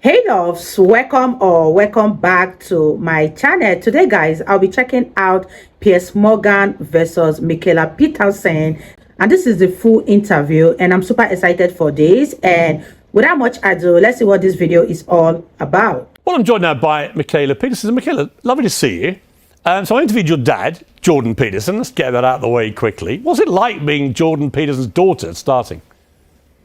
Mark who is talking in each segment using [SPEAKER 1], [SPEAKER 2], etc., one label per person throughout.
[SPEAKER 1] Hey loves, welcome back to my channel. Today guys, I'll be checking out Piers versus Makhaila Peterson, and this is the full interview and I'm super excited for this. And without much ado, let's see what this video is all about.
[SPEAKER 2] Well, I'm joined now by Makhaila Peterson. Makhaila, lovely to see you. So I interviewed your dad, Jordan Peterson. Let's get that out of the way quickly. What's it like being Jordan Peterson's daughter starting?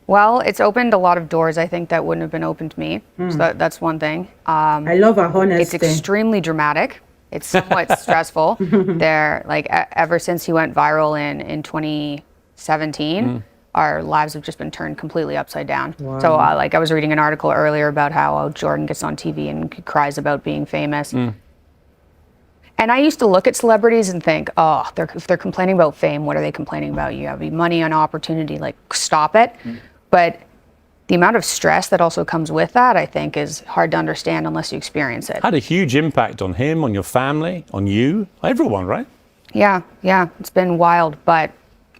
[SPEAKER 3] Well, it's opened a lot of doors, I think, that wouldn't have been open to me. So that's one thing.
[SPEAKER 1] I love her honesty.
[SPEAKER 3] It's extremely dramatic. It's somewhat stressful. Ever since he went viral in 2017, our lives have just been turned completely upside down. Wow. So I was reading an article earlier about how Jordan gets on TV and cries about being famous. And I used to look at celebrities and think, oh, if they're complaining about fame, what are they complaining about? You have money and opportunity, like stop it. But the amount of stress that also comes with that, I think, is hard to understand unless you experience it.
[SPEAKER 2] Had a huge impact on him, on your family, on you, everyone, right?
[SPEAKER 3] Yeah, it's been wild, but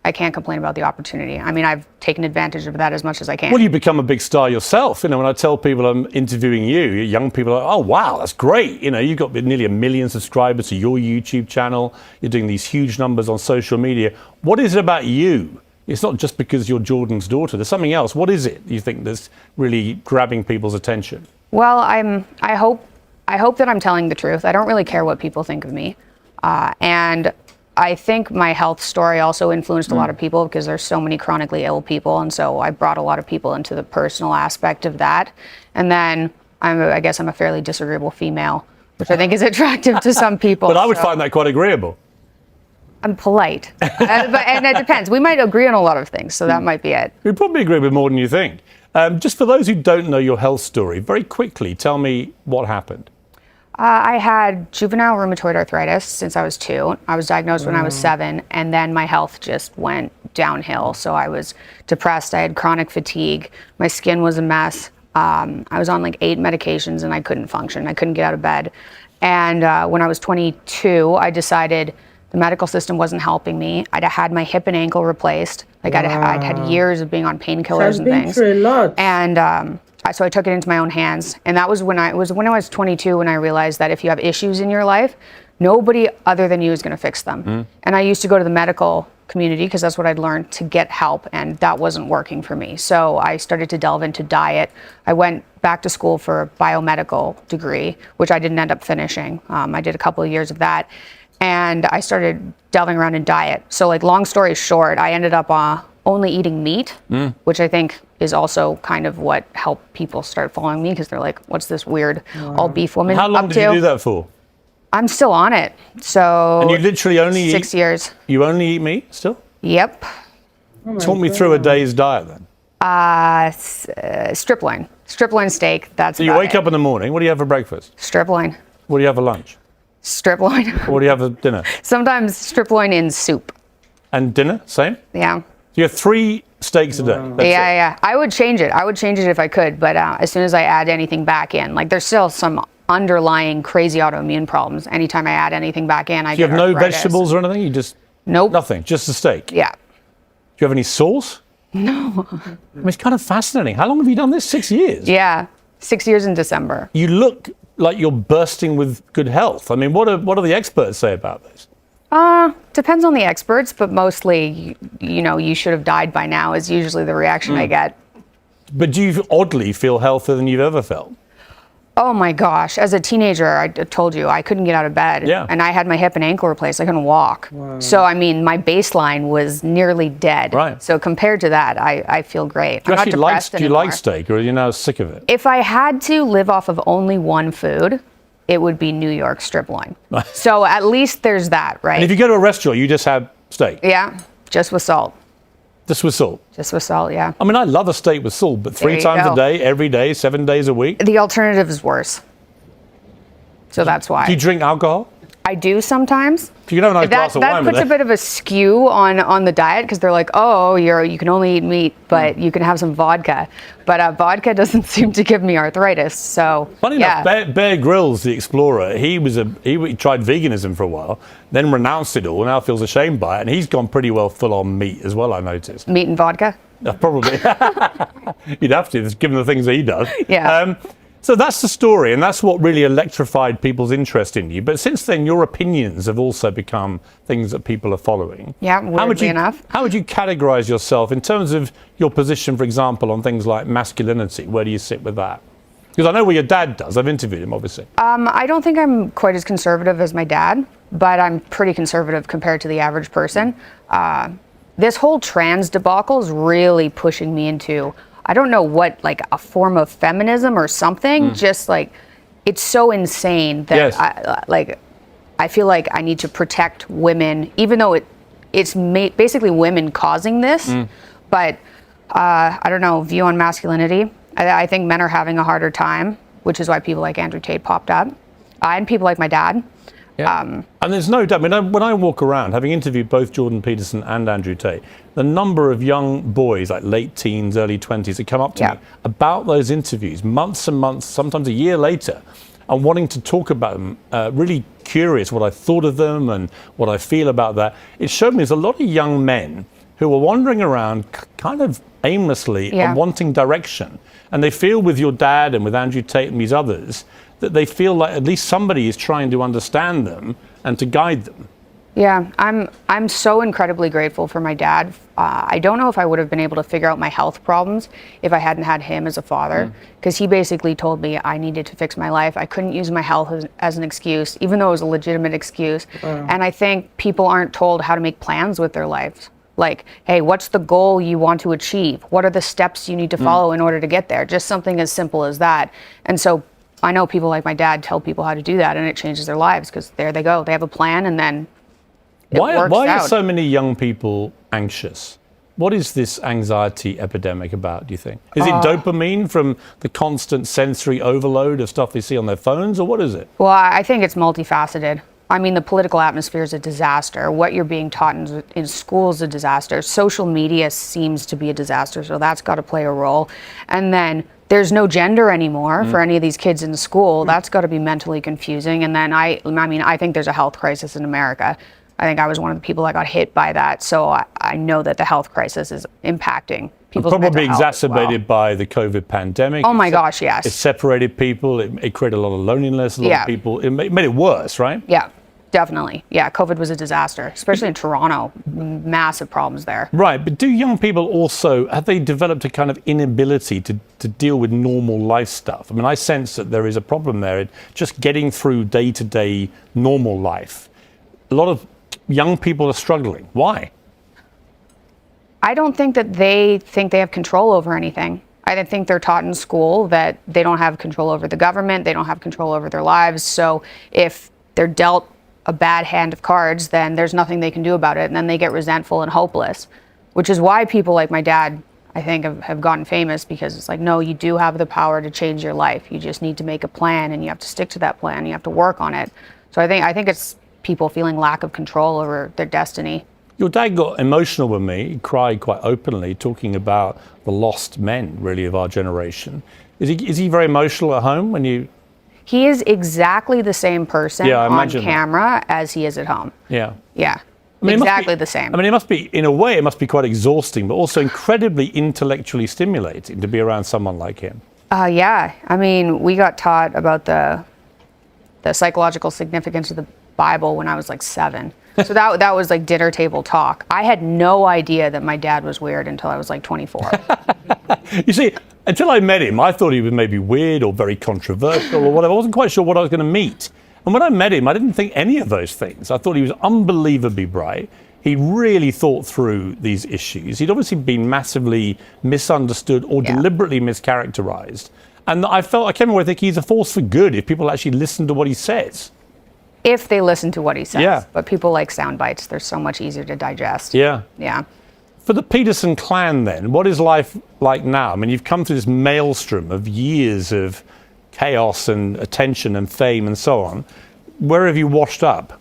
[SPEAKER 3] I can't complain about the opportunity. I mean, I've taken advantage of that as much as I can.
[SPEAKER 2] Well, you become a big star yourself. When I tell people I'm interviewing you, young people are like, oh, wow, that's great. You've got nearly 1 million subscribers to your YouTube channel. You're doing these huge numbers on social media. What is it about you? It's not just because you're Jordan's daughter. There's something else. What is it you think that's really grabbing people's attention?
[SPEAKER 3] Well, I hope that I'm telling the truth. I don't really care what people think of me. And I think my health story also influenced a lot of people because there's so many chronically ill people. And so I brought a lot of people into the personal aspect of that. And then I guess I'm a fairly disagreeable female, which I think is attractive to some people.
[SPEAKER 2] But I would find that quite agreeable.
[SPEAKER 3] I'm polite, and it depends. We might agree on a lot of things, so that might be it.
[SPEAKER 2] We probably agree with more than you think. Just for those who don't know your health story, very quickly, tell me what happened.
[SPEAKER 3] I had juvenile rheumatoid arthritis since I was 2. I was diagnosed when I was 7, and then my health just went downhill. So I was depressed. I had chronic fatigue. My skin was a mess. I was on like 8 medications, and I couldn't function. I couldn't get out of bed. And when I was 22, I decided the medical system wasn't helping me. I'd had my hip and ankle replaced. I'd had years of being on painkillers and things.
[SPEAKER 1] Through a lot.
[SPEAKER 3] And so I took it into my own hands. And that was when I was 22 when I realized that if you have issues in your life, nobody other than you is going to fix them. And I used to go to the medical community because that's what I'd learned to get help, and that wasn't working for me. So I started to delve into diet. I went back to school for a biomedical degree, which I didn't end up finishing. I did a couple of years of that. And I started delving around in diet. So long story short, I ended up only eating meat, which I think is also kind of what helped people start following me because they're like, what's this weird all beef woman up to?
[SPEAKER 2] How long did you do that for?
[SPEAKER 3] I'm still on it. So
[SPEAKER 2] and you literally only
[SPEAKER 3] 6 years.
[SPEAKER 2] You only eat meat still?
[SPEAKER 3] Yep.
[SPEAKER 2] Talk me through a day's diet then.
[SPEAKER 3] Strip loin steak. That's
[SPEAKER 2] so you wake up in the morning. What do you have for breakfast?
[SPEAKER 3] Strip loin.
[SPEAKER 2] What do you have for lunch?
[SPEAKER 3] Strip loin.
[SPEAKER 2] What do you have for dinner?
[SPEAKER 3] Sometimes strip loin in soup.
[SPEAKER 2] And dinner, same?
[SPEAKER 3] Yeah.
[SPEAKER 2] So you have 3 steaks a day.
[SPEAKER 3] Yeah. I would change it. If I could, but as soon as I add anything back in, there's still some underlying crazy autoimmune problems. Anytime I add anything back in, I get
[SPEAKER 2] arthritis. You have no vegetables or anything? You just
[SPEAKER 3] nope.
[SPEAKER 2] Nothing, just a steak.
[SPEAKER 3] Yeah.
[SPEAKER 2] Do you have any sauce?
[SPEAKER 3] No.
[SPEAKER 2] I mean, it's kind of fascinating. How long have you done this? 6 years?
[SPEAKER 3] Yeah, 6 years in December.
[SPEAKER 2] You look like you're bursting with good health. I mean, what do the experts say about this?
[SPEAKER 3] Depends on the experts, but mostly, you should have died by now is usually the reaction I get.
[SPEAKER 2] But do you oddly feel healthier than you've ever felt?
[SPEAKER 3] Oh my gosh. As a teenager, I told you, I couldn't get out of bed.
[SPEAKER 2] Yeah.
[SPEAKER 3] And I had my hip and ankle replaced. I couldn't walk. Wow. So, my baseline was nearly dead.
[SPEAKER 2] Right.
[SPEAKER 3] So compared to that, I feel great.
[SPEAKER 2] Do you
[SPEAKER 3] I'm
[SPEAKER 2] actually
[SPEAKER 3] not depressed anymore.
[SPEAKER 2] like steak, or are you now sick of it?
[SPEAKER 3] If I had to live off of only one food, it would be New York strip loin. So at least there's that, right?
[SPEAKER 2] And if you go to a restaurant, you just have steak?
[SPEAKER 3] Yeah, just with salt.
[SPEAKER 2] Just with salt?
[SPEAKER 3] Just with salt, yeah.
[SPEAKER 2] I mean, I love a steak with salt, but 3 times a day, every day, 7 days a week?
[SPEAKER 3] The alternative is worse. So that's why.
[SPEAKER 2] Do you drink alcohol?
[SPEAKER 3] I do sometimes.
[SPEAKER 2] You can have a nice glass of wine.
[SPEAKER 3] That puts a bit of a skew on the diet because they're like, oh, you can only eat meat, but you can have some vodka. But vodka doesn't seem to give me arthritis. So
[SPEAKER 2] funny enough, Bear Grylls, the explorer, he tried veganism for a while, then renounced it all, now feels ashamed by it, and he's gone pretty well full on meat as well. I noticed.
[SPEAKER 3] Meat and vodka.
[SPEAKER 2] Probably. You'd have to, given the things that he does.
[SPEAKER 3] Yeah.
[SPEAKER 2] So that's the story, and that's what really electrified people's interest in you. But since then, your opinions have also become things that people are following.
[SPEAKER 3] Yeah, weirdly enough.
[SPEAKER 2] How would you categorize yourself in terms of your position, for example, on things like masculinity? Where do you sit with that? Because I know what your dad does. I've interviewed him, obviously.
[SPEAKER 3] I don't think I'm quite as conservative as my dad, but I'm pretty conservative compared to the average person. This whole trans debacle is really pushing me into, I don't know what, like a form of feminism or something. Just like, it's so insane that
[SPEAKER 2] Yes.
[SPEAKER 3] I feel like I need to protect women, even though it's basically women causing this. But I don't know, view on masculinity. I think men are having a harder time, which is why people like Andrew Tate popped up, and people like my dad.
[SPEAKER 2] Yeah. And there's no doubt, I mean, when I walk around, having interviewed both Jordan Peterson and Andrew Tate, the number of young boys, like late teens, early 20s, that come up to me about those interviews, months and months, sometimes a year later, and wanting to talk about them, really curious what I thought of them and what I feel about that. It showed me there's a lot of young men who are wandering around kind of aimlessly and wanting direction. And they feel with your dad and with Andrew Tate and these others that they feel like at least somebody is trying to understand them and to guide them.
[SPEAKER 3] Yeah, I'm so incredibly grateful for my dad. I don't know if I would have been able to figure out my health problems if I hadn't had him as a father, because he basically told me I needed to fix my life. I couldn't use my health as an excuse, even though it was a legitimate excuse. And I think people aren't told how to make plans with their lives. Like, hey, what's the goal you want to achieve? What are the steps you need to follow in order to get there? Just something as simple as that. And so I know people like my dad tell people how to do that, and it changes their lives, because there they go. They have a plan, and then it works out.
[SPEAKER 2] Why are so many young people anxious? What is this anxiety epidemic about, do you think? Is it dopamine from the constant sensory overload of stuff they see on their phones, or what is it?
[SPEAKER 3] Well, I think it's multifaceted. I mean, the political atmosphere is a disaster. What you're being taught in school is a disaster. Social media seems to be a disaster, so that's got to play a role. And then there's no gender anymore for any of these kids in school. That's got to be mentally confusing. And then I think there's a health crisis in America. I think I was one of the people that got hit by that. So I know that the health crisis is impacting people's mental health.
[SPEAKER 2] Probably exacerbated by the COVID pandemic.
[SPEAKER 3] Oh my gosh, yes.
[SPEAKER 2] It separated people. It created a lot of loneliness. A lot of people. It made it worse, right?
[SPEAKER 3] Yeah. Definitely. Yeah, COVID was a disaster, especially in Toronto. Massive problems there.
[SPEAKER 2] Right, but do young people also, have they developed a kind of inability to deal with normal life stuff? I mean, I sense that there is a problem there, just getting through day-to-day normal life. A lot of young people are struggling. Why?
[SPEAKER 3] I don't think that they think they have control over anything. I think they're taught in school that they don't have control over the government, they don't have control over their lives. So if they're dealt a bad hand of cards, then there's nothing they can do about it, and then they get resentful and hopeless, which is why people like my dad, I think, have gotten famous, because it's like, no, you do have the power to change your life. You just need to make a plan, and you have to stick to that plan. You have to work on it. So I think it's people feeling lack of control over their destiny.
[SPEAKER 2] Your dad got emotional with me. He cried quite openly, talking about the lost men, really, of our generation. Is he very emotional at home when you...
[SPEAKER 3] He is exactly the same person on camera as he is at home.
[SPEAKER 2] Yeah.
[SPEAKER 3] Yeah.
[SPEAKER 2] I mean,
[SPEAKER 3] exactly the same.
[SPEAKER 2] I mean, it must be, in a way, it must be quite exhausting, but also incredibly intellectually stimulating to be around someone like him.
[SPEAKER 3] Yeah. I mean, we got taught about the psychological significance of the Bible when I was like 7. So that was like dinner table talk. I had no idea that my dad was weird until I was like 24.
[SPEAKER 2] You see, until I met him, I thought he was maybe weird or very controversial or whatever. I wasn't quite sure what I was going to meet. And when I met him, I didn't think any of those things. I thought he was unbelievably bright. He really thought through these issues. He'd obviously been massively misunderstood or deliberately mischaracterized. And I came away thinking he's a force for good if people actually listen to what he says.
[SPEAKER 3] If they listen to what he says.
[SPEAKER 2] Yeah.
[SPEAKER 3] But people like sound bites. They're so much easier to digest.
[SPEAKER 2] Yeah.
[SPEAKER 3] Yeah.
[SPEAKER 2] For the Peterson clan then, what is life like now? I mean, you've come through this maelstrom of years of chaos and attention and fame and so on. Where have you washed up?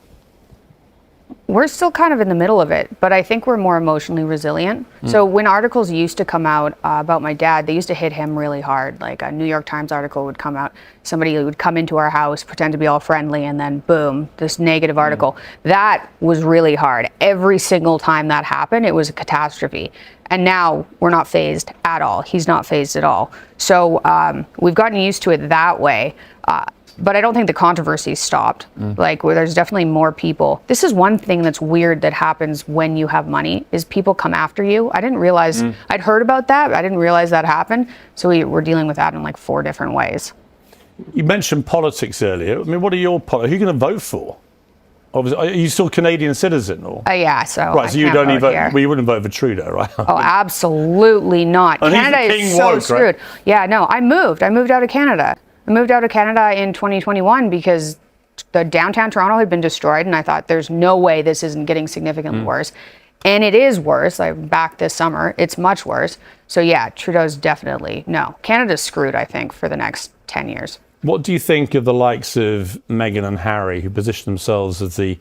[SPEAKER 3] we're still kind of in the middle of it, but I think we're more emotionally resilient. So when articles used to come out about my dad, they used to hit him really hard. Like a New York Times article would come out, somebody would come into our house, pretend to be all friendly, and then boom, this negative article. That was really hard. Every single time that happened, it was a catastrophe. And now we're not fazed at all. He's not fazed at all. So we've gotten used to it that way. But I don't think the controversy stopped. Like, where there's definitely more people. This is one thing that's weird that happens when you have money, is people come after you. I didn't realize, I'd heard about that, but I didn't realize that happened. So we're dealing with that in like 4 different ways.
[SPEAKER 2] You mentioned politics earlier. I mean, what are your who are you going to vote for? Obviously, are you still Canadian citizen? Or?
[SPEAKER 3] Yeah, so
[SPEAKER 2] right, so
[SPEAKER 3] I
[SPEAKER 2] you'd only vote,
[SPEAKER 3] here.
[SPEAKER 2] well, you wouldn't vote for Trudeau, right?
[SPEAKER 3] Oh, absolutely not.
[SPEAKER 2] And
[SPEAKER 3] Canada is so
[SPEAKER 2] woke,
[SPEAKER 3] screwed.
[SPEAKER 2] Right?
[SPEAKER 3] Yeah, no, I moved out of Canada. I moved out of Canada in 2021 because the downtown Toronto had been destroyed, and I thought there's no way this isn't getting significantly worse. And it is worse. I'm back this summer. It's much worse. So yeah, Trudeau's definitely no. Canada's screwed, I think, for the next 10 years.
[SPEAKER 2] What do you think of the likes of Meghan and Harry, who position themselves as the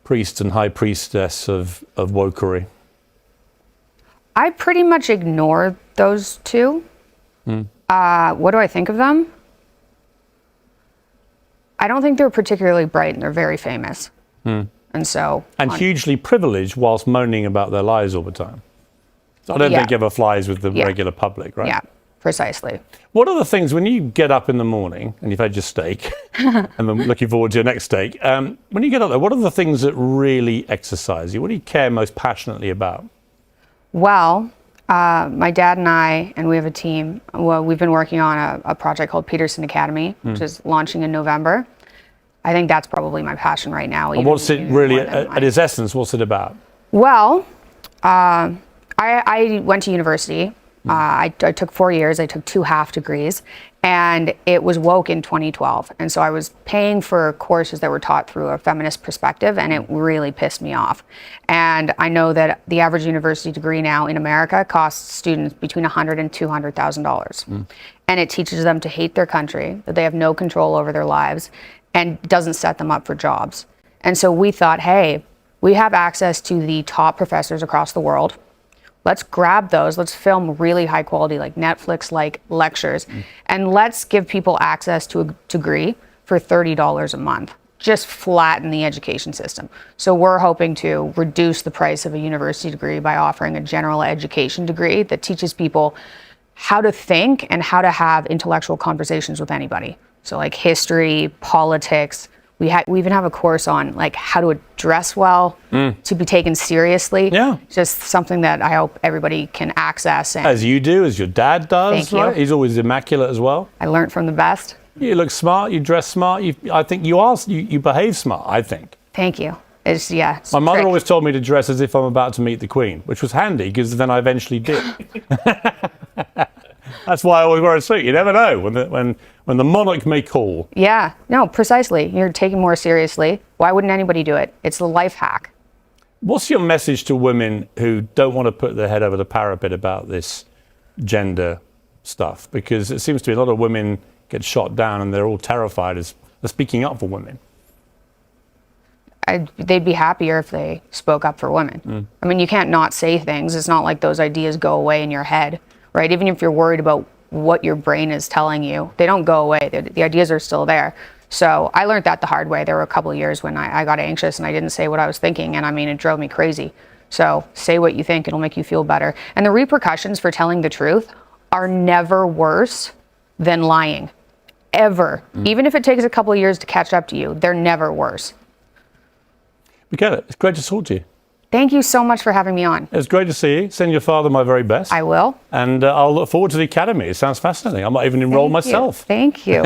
[SPEAKER 2] priest and high priestess of wokery?
[SPEAKER 3] I pretty much ignore those two. What do I think of them? I don't think they're particularly bright, and they're very famous. And so...
[SPEAKER 2] And hugely privileged whilst moaning about their lives all the time. So I don't think it ever flies with the regular public, right?
[SPEAKER 3] Yeah, precisely.
[SPEAKER 2] What are the things, when you get up in the morning and you've had your steak, and I'm looking forward to your next steak, when you get up there, what are the things that really exercise you? What do you care most passionately about?
[SPEAKER 3] Well, my dad and I, and we have a team, well, we've been working on a project called Peterson Academy, which is launching in November. I think that's probably my passion right now.
[SPEAKER 2] And what's it really, at its essence, what's it about?
[SPEAKER 3] Well, I went to university. I took 4 years. I took 2 half degrees, and it was woke in 2012. And so I was paying for courses that were taught through a feminist perspective, and it really pissed me off. And I know that the average university degree now in America costs students between $100,000 and $200,000. And it teaches them to hate their country, that they have no control over their lives, and doesn't set them up for jobs. And so we thought, hey, we have access to the top professors across the world. Let's grab those. Let's film really high quality, like Netflix-like lectures, and let's give people access to a degree for $30 a month. Just flatten the education system. So we're hoping to reduce the price of a university degree by offering a general education degree that teaches people how to think and how to have intellectual conversations with anybody. So like history, politics. We even have a course on like how to dress well, to be taken seriously. Yeah. Just something that I hope everybody can access. And
[SPEAKER 2] as you do, as your dad does,
[SPEAKER 3] Thank
[SPEAKER 2] right?
[SPEAKER 3] you.
[SPEAKER 2] He's always immaculate as well.
[SPEAKER 3] I learned from the best.
[SPEAKER 2] You look smart, you dress smart. I think you behave smart, I think.
[SPEAKER 3] Thank you. It's, yeah. It's
[SPEAKER 2] My mother
[SPEAKER 3] trick.
[SPEAKER 2] always told me to dress as if I'm about to meet the Queen, which was handy because then I eventually did. That's why I always wear a suit. You never know when the monarch may call.
[SPEAKER 3] Yeah, no, precisely. You're taken more seriously. Why wouldn't anybody do it? It's the life hack.
[SPEAKER 2] What's your message to women who don't want to put their head over the parapet about this gender stuff? Because it seems to be a lot of women get shot down and they're all terrified as speaking up for women.
[SPEAKER 3] They'd be happier if they spoke up for women. I mean, you can't not say things. It's not like those ideas go away in your head, right? Even if you're worried about what your brain is telling you, they don't go away. The ideas are still there. So I learned that the hard way. There were a couple of years when I got anxious and I didn't say what I was thinking, and I mean, it drove me crazy. So say what you think, it'll make you feel better. And the repercussions for telling the truth are never worse than lying, ever. Even if it takes a couple of years to catch up to you, they're never worse.
[SPEAKER 2] Makhaila, it's great to talk to you.
[SPEAKER 3] Thank you so much for having me on.
[SPEAKER 2] It's great to see you. Send your father my very best.
[SPEAKER 3] I will.
[SPEAKER 2] And I'll look forward to the academy. It sounds fascinating. I might even enroll myself.
[SPEAKER 3] Thank you.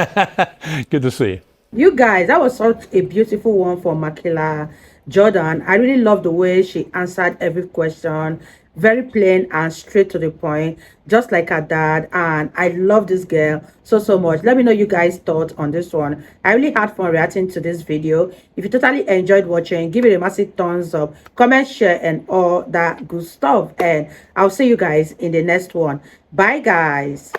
[SPEAKER 2] Good to see you.
[SPEAKER 1] You guys, that was such a beautiful one for Makhaila Jordan. I really love the way she answered every question. Very plain and straight to the point, just like her dad. And I love this girl so much. Let me know you guys' thoughts on this one. I really had fun reacting to this video. If you totally enjoyed watching, give it a massive thumbs up, comment, share, and all that good stuff. And I'll see you guys in the next one. Bye guys.